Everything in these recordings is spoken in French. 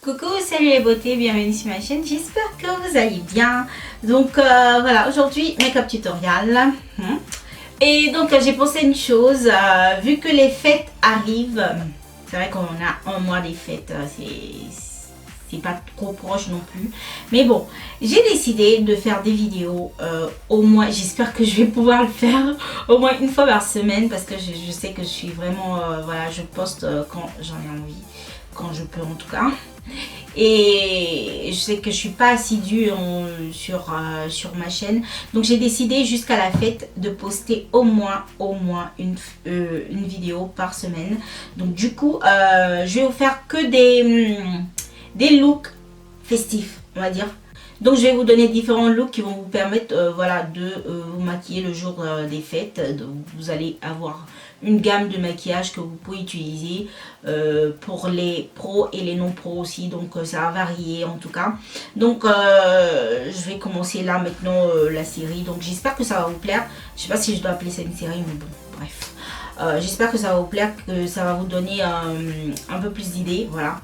Coucou, salut les beautés, bienvenue sur ma chaîne, j'espère que vous allez bien. Donc voilà, aujourd'hui make-up tutorial. Et donc j'ai pensé une chose, vu que les fêtes arrivent, c'est vrai qu'on a un mois des fêtes, c'est pas trop proche non plus. Mais bon, j'ai décidé de faire des vidéos au moins, j'espère que je vais pouvoir le faire au moins une fois par semaine parce que je sais que je suis vraiment, voilà, je poste quand j'en ai envie, quand je peux en tout cas. Et je sais que je suis pas assidue sur ma chaîne, donc j'ai décidé jusqu'à la fête de poster au moins une vidéo par semaine. Donc du coup je vais vous faire que des looks festifs, on va dire. Donc je vais vous donner différents looks qui vont vous permettre voilà, de vous maquiller le jour des fêtes. Donc, vous allez avoir une gamme de maquillage que vous pouvez utiliser pour les pros et les non pros aussi. Donc ça va varier en tout cas. Donc je vais commencer là maintenant la série. Donc j'espère que ça va vous plaire. Je sais pas si je dois appeler ça une série, mais bon, bref. J'espère que ça va vous plaire, que ça va vous donner un peu plus d'idées, voilà.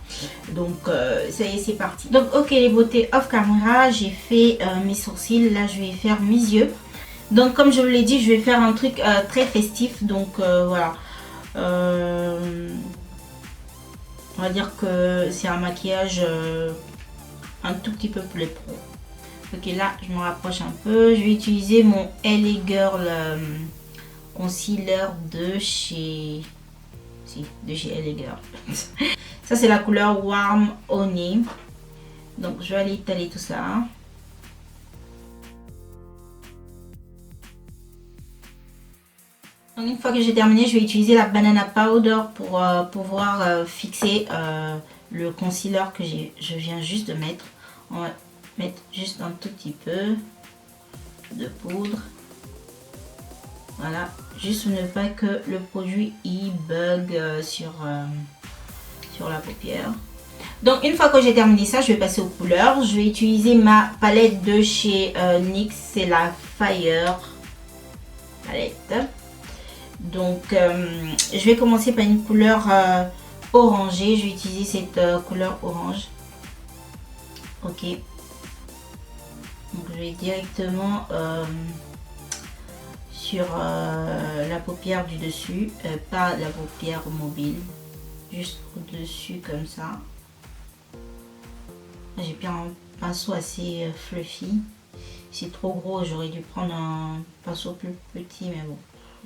Donc ça y est, c'est parti. Donc ok les beautés, off camera, j'ai fait mes sourcils, là je vais faire mes yeux. Donc comme je vous l'ai dit, je vais faire un truc très festif, donc voilà. On va dire que c'est un maquillage un tout petit peu plus pro. Ok, là je me rapproche un peu, je vais utiliser mon LA Girl concealer de chez LA Girl. Ça c'est la couleur Warm Honey. Donc je vais aller étaler tout ça. Donc une fois que j'ai terminé, je vais utiliser la banana powder pour pouvoir fixer le concealer que je viens juste de mettre. On va mettre juste un tout petit peu de poudre. Voilà, juste pour ne pas que le produit y bug sur la paupière. Donc une fois que j'ai terminé ça, je vais passer aux couleurs. Je vais utiliser ma palette de chez NYX, c'est la Fire palette. Donc je vais commencer par une couleur orangée. Je vais utiliser cette couleur orange. Ok. Donc je vais directement sur la paupière du dessus, pas la paupière mobile, juste au dessus comme ça. J'ai pris un pinceau assez fluffy. C'est trop gros, j'aurais dû prendre un pinceau plus petit, mais bon,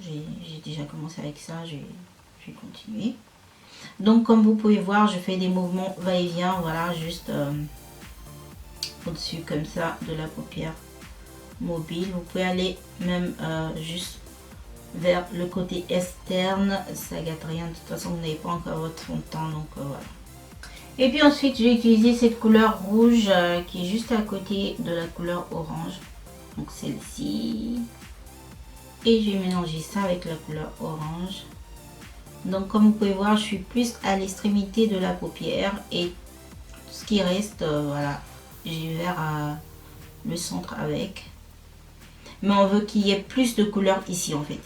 j'ai déjà commencé avec ça, je vais continuer. Donc comme vous pouvez voir, je fais des mouvements va-et-vient, voilà, juste au-dessus comme ça de la paupière mobile. Vous pouvez aller même juste vers le côté externe, ça gâte rien, de toute façon vous n'avez pas encore votre fond de teint, donc voilà. Et puis ensuite je vais utiliser cette couleur rouge qui est juste à côté de la couleur orange, donc celle-ci, et je vais mélanger ça avec la couleur orange. Donc comme vous pouvez voir, je suis plus à l'extrémité de la paupière et tout ce qui reste, voilà, j'ai vers le centre avec. Mais on veut qu'il y ait plus de couleurs ici en fait.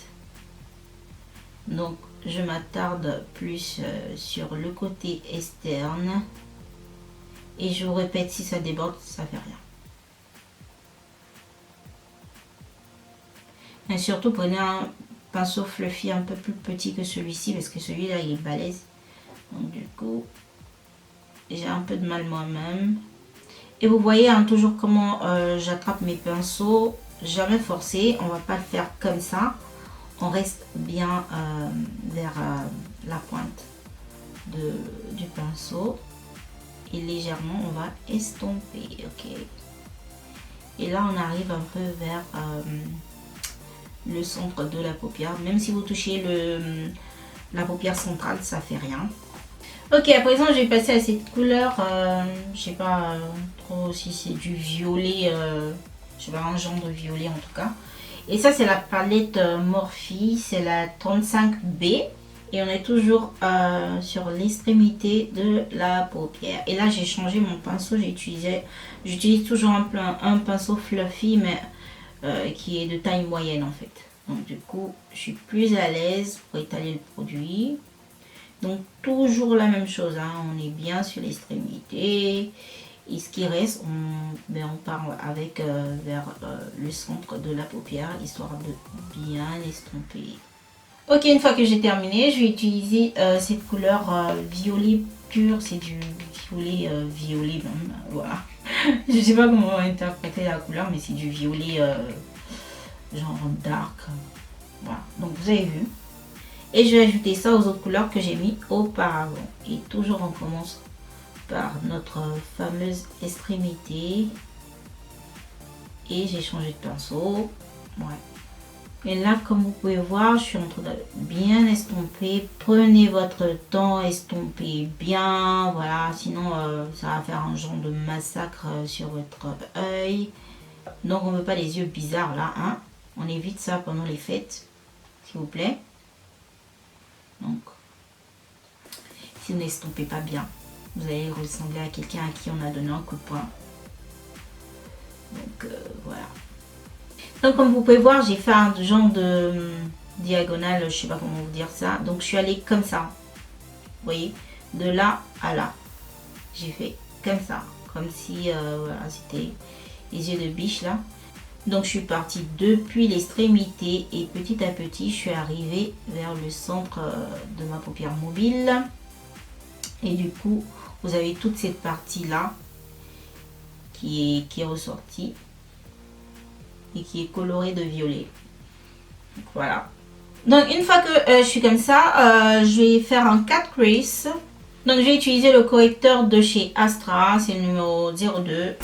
Donc je m'attarde plus sur le côté externe. Et je vous répète, si ça déborde, ça fait rien. Et surtout prenez un pinceau fluffy un peu plus petit que celui-ci parce que celui-là il est balèze. Donc du coup, j'ai un peu de mal moi-même. Et vous voyez hein, toujours comment j'attrape mes pinceaux. Jamais forcé, on va pas le faire comme ça. On reste bien vers la pointe du pinceau et légèrement on va estomper. Ok, et là on arrive un peu vers le centre de la paupière. Même si vous touchez la paupière centrale, ça fait rien. Ok, à présent je vais passer à cette couleur, je sais pas trop si c'est du violet, je sais pas, un genre de violet en tout cas. Et ça c'est la palette Morphe, c'est la 35B. Et on est toujours sur l'extrémité de la paupière. Et là j'ai changé mon pinceau, j'utilise toujours un pinceau fluffy mais qui est de taille moyenne en fait. Donc du coup je suis plus à l'aise pour étaler le produit. Donc toujours la même chose, hein. On est bien sur l'extrémité. Et ce qui reste, on part avec vers le centre de la paupière, histoire de bien estomper. Ok, une fois que j'ai terminé, je vais utiliser cette couleur violet pur. C'est du violet violet même, voilà. Je sais pas comment interpréter la couleur, mais c'est du violet genre dark. Voilà, donc vous avez vu. Et je vais ajouter ça aux autres couleurs que j'ai mis auparavant. Et toujours on commence par notre fameuse extrémité. Et j'ai changé de pinceau. Ouais. Et là, comme vous pouvez voir, je suis en train de bien estomper. Prenez votre temps, estompez bien. Voilà, sinon ça va faire un genre de massacre sur votre œil. Donc on ne veut pas les yeux bizarres là, hein. On évite ça pendant les fêtes, s'il vous plaît. Donc, si vous n'estompez pas bien, vous allez ressembler à quelqu'un à qui on a donné un coup de poing. Donc voilà. Donc comme vous pouvez voir, j'ai fait un genre de diagonale, je sais pas comment vous dire ça. Donc je suis allée comme ça. Vous voyez, de là à là. J'ai fait comme ça, comme si voilà, c'était les yeux de biche là. Donc je suis partie depuis l'extrémité et petit à petit je suis arrivée vers le centre de ma paupière mobile. Et du coup vous avez toute cette partie là qui est ressortie et qui est colorée de violet. Donc, voilà. Donc une fois que je suis comme ça, je vais faire un cut crease. Donc je vais utiliser le correcteur de chez Astra, c'est le numéro 02.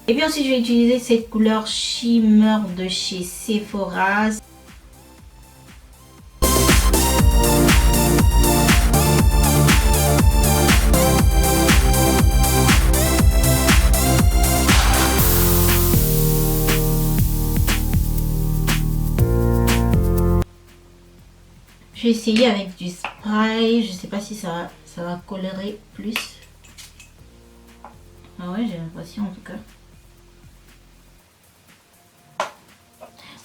Et puis ensuite je vais utiliser cette couleur Shimmer de chez Sephora. Je vais essayer avec du spray, je sais pas si ça va colorer plus. Ah ouais, j'ai l'impression en tout cas.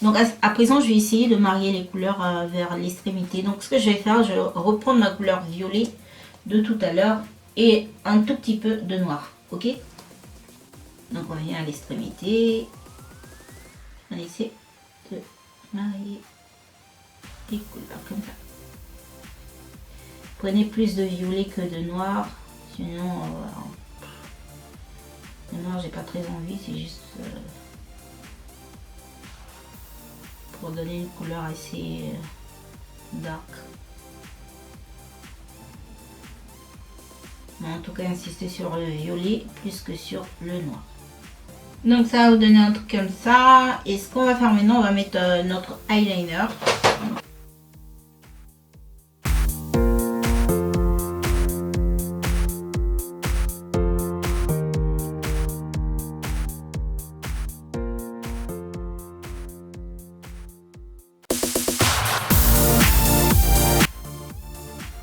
Donc à présent, je vais essayer de marier les couleurs vers l'extrémité. Donc ce que je vais faire, je vais reprendre ma couleur violet de tout à l'heure et un tout petit peu de noir. Ok? Donc on vient à l'extrémité. On essaie de marier les couleurs comme ça. Prenez plus de violet que de noir. Sinon, le noir, j'ai pas très envie. C'est juste... pour donner une couleur assez dark. Mais en tout cas, insister sur le violet plus que sur le noir. Donc ça va vous donner un truc comme ça. Et ce qu'on va faire maintenant, on va mettre notre eyeliner.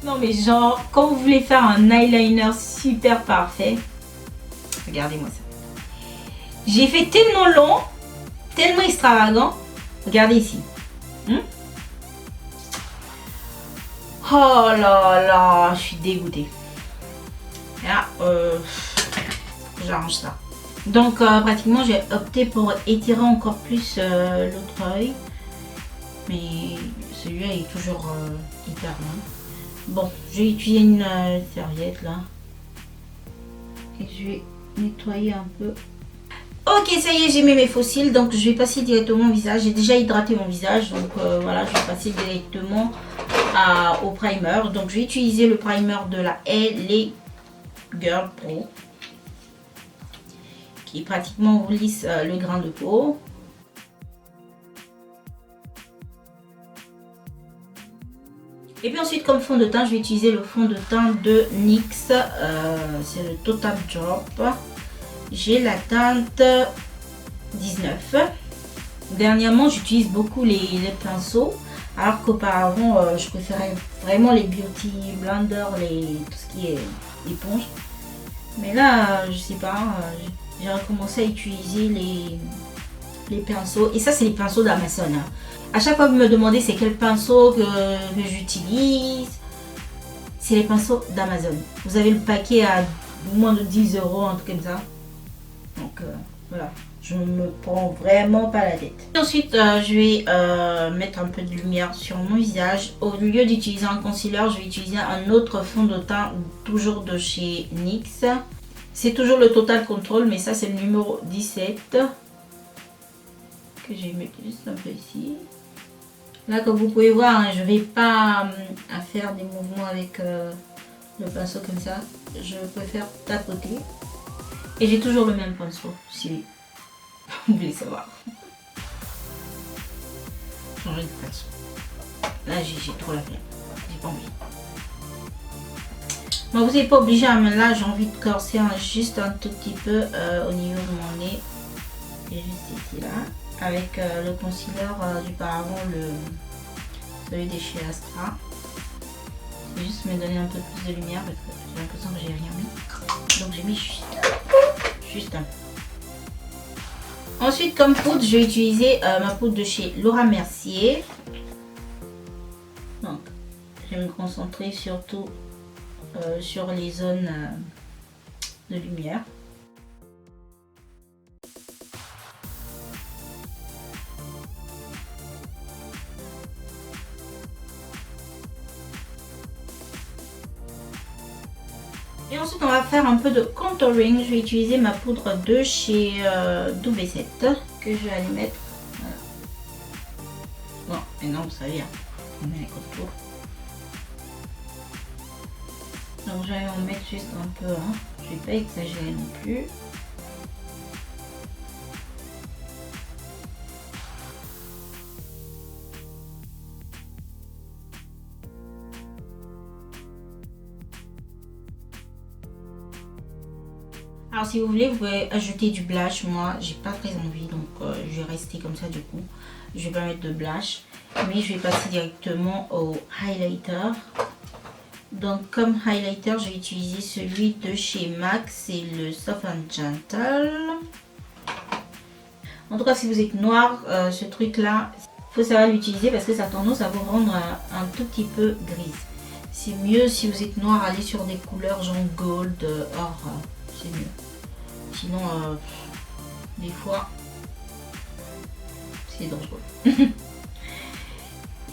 Non mais genre, quand vous voulez faire un eyeliner super parfait, regardez-moi ça. J'ai fait tellement long, tellement extravagant. Regardez ici. Oh là là, je suis dégoûtée. Là, j'arrange ça. Donc pratiquement, j'ai opté pour étirer encore plus l'autre œil. Mais celui-là est toujours hyper long. Bon, je vais utiliser une serviette là. Et je vais nettoyer un peu. Ok, ça y est, j'ai mis mes faux cils. Donc je vais passer directement au visage. J'ai déjà hydraté mon visage. Donc voilà, je vais passer directement au primer. Donc je vais utiliser le primer de la LA Girl Pro, qui pratiquement lisse le grain de peau. Et puis ensuite, comme fond de teint, je vais utiliser le fond de teint de NYX. C'est le Total Drop. J'ai la teinte 19. Dernièrement, j'utilise beaucoup les pinceaux. Alors qu'auparavant, je préférais vraiment les beauty blenders, tout ce qui est éponge. Mais là, je sais pas, j'ai recommencé à utiliser les pinceaux. Et ça, c'est les pinceaux d'Amazon. Hein. À chaque fois que vous me demandez c'est quel pinceau que j'utilise, c'est les pinceaux d'Amazon. Vous avez le paquet à moins de 10 €, un truc comme ça. Donc voilà, je ne me prends vraiment pas la tête. Et ensuite, je vais mettre un peu de lumière sur mon visage. Au lieu d'utiliser un concealer, je vais utiliser un autre fond de teint, toujours de chez NYX. C'est toujours le Total Control, mais ça c'est le numéro 17. Que je vais mettre juste un peu ici. Là, comme vous pouvez voir, hein, je ne vais pas faire des mouvements avec le pinceau comme ça. Je préfère tapoter. Et j'ai toujours le même pinceau, si vous voulez savoir. Changer de pinceau. Là, j'ai trop la flemme. J'ai pas envie. Bon, vous n'êtes pas obligé, hein, mais là, j'ai envie de corser hein, juste un tout petit peu au niveau de mon nez. Et juste ici, là. Avec le concealer du Paravant, celui de chez Astra. Je vais juste me donner un peu plus de lumière parce que j'ai l'impression que j'ai rien mis. Donc j'ai mis juste un peu. Ensuite, comme poudre, je vais utiliser ma poudre de chez Laura Mercier. Donc, je vais me concentrer surtout sur les zones de lumière. Et ensuite, on va faire un peu de contouring. Je vais utiliser ma poudre de chez W7 que je vais aller mettre. Voilà. Bon, et non, ça vient. On met les contours. Donc, je vais en mettre juste un peu. Hein. Je ne vais pas exagérer non plus. Alors si vous voulez, vous pouvez ajouter du blush. Moi, j'ai pas très envie, donc je vais rester comme ça du coup. Je vais pas mettre de blush, mais je vais passer directement au highlighter. Donc comme highlighter, je vais utiliser celui de chez MAC, c'est le Soft and Gentle. En tout cas, si vous êtes noir, ce truc-là, il faut savoir l'utiliser parce que ça a tendance à vous rendre un tout petit peu grise. C'est mieux si vous êtes noir, aller sur des couleurs genre gold, or. C'est mieux. Sinon, des fois, c'est dangereux.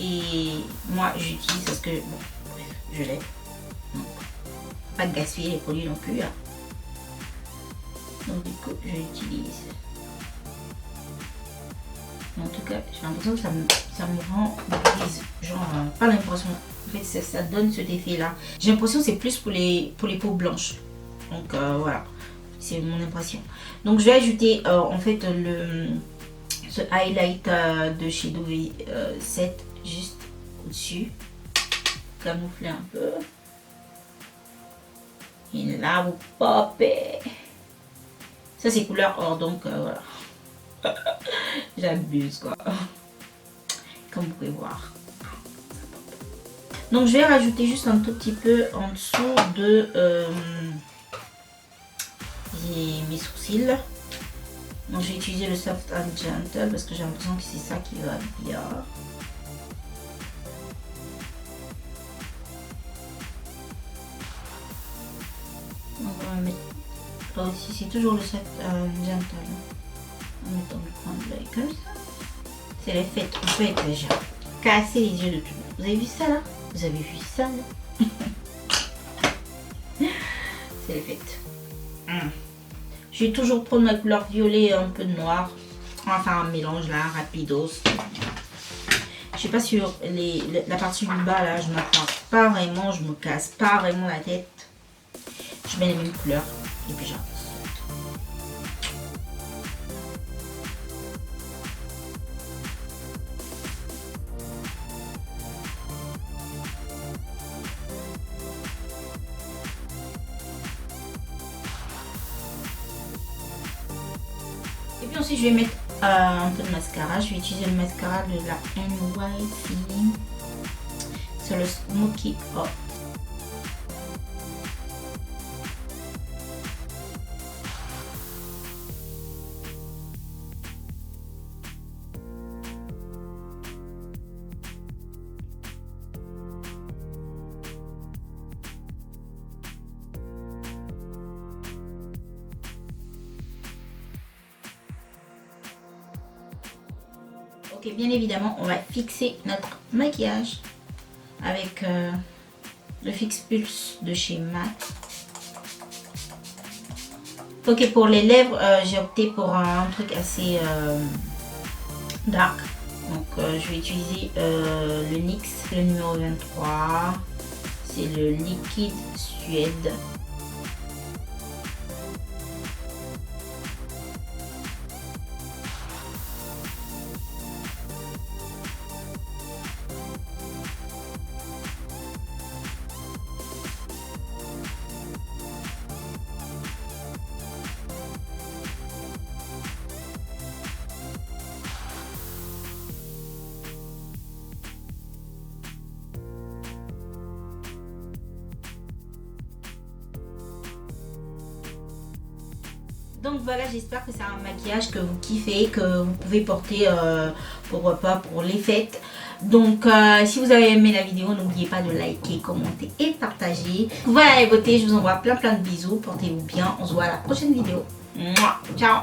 Et moi, j'utilise parce que, bon, bref, je l'ai. Pas de gaspiller les produits non plus. Hein. Donc, du coup, je l'utilise. En tout cas, j'ai l'impression que ça me rend grise. Genre, pas l'impression. En fait, ça donne cet effet-là. J'ai l'impression que c'est plus pour les peaux blanches. Donc voilà, c'est mon impression. Donc je vais ajouter en fait ce highlight de chez W7 juste au-dessus. Camoufler un peu. Et là vous popez. Ça c'est couleur or, donc voilà. J'abuse quoi. Comme vous pouvez voir. Donc je vais rajouter juste un tout petit peu en dessous de mes sourcils. Donc j'ai utilisé le Soft and Gentle parce que j'ai l'impression que c'est ça qui va bien. Donc on va mettre là aussi, c'est toujours le Soft and Gentle. En mettant le coin de l'œil comme ça. C'est l'effet, on peut exagérer. Casser les yeux de tout le monde. Vous avez vu ça là? Vous avez vu ça là? C'est l'effet. Je vais toujours prendre ma couleur violet et un peu de noir. Enfin un mélange là, rapidos. Je sais pas sur la partie du bas là, je ne m'attrape pas vraiment, je me casse pas vraiment la tête. Je mets les mêmes couleurs et puis j'avance. ensuite je vais mettre un peu de mascara. Je vais utiliser le mascara de la NYC. C'est le Smoky Hot. Ok, bien évidemment, on va fixer notre maquillage avec le Fix Pulse de chez MAC. Ok, pour les lèvres, j'ai opté pour un truc assez dark. Donc, je vais utiliser le NYX, le numéro 23. C'est le liquide Suède. Donc voilà, j'espère que c'est un maquillage que vous kiffez, que vous pouvez porter pourquoi pas pour les fêtes. Donc si vous avez aimé la vidéo, n'oubliez pas de liker, commenter et partager. Voilà les beautés, je vous envoie plein de bisous, portez-vous bien, on se voit à la prochaine vidéo. Mouah, ciao.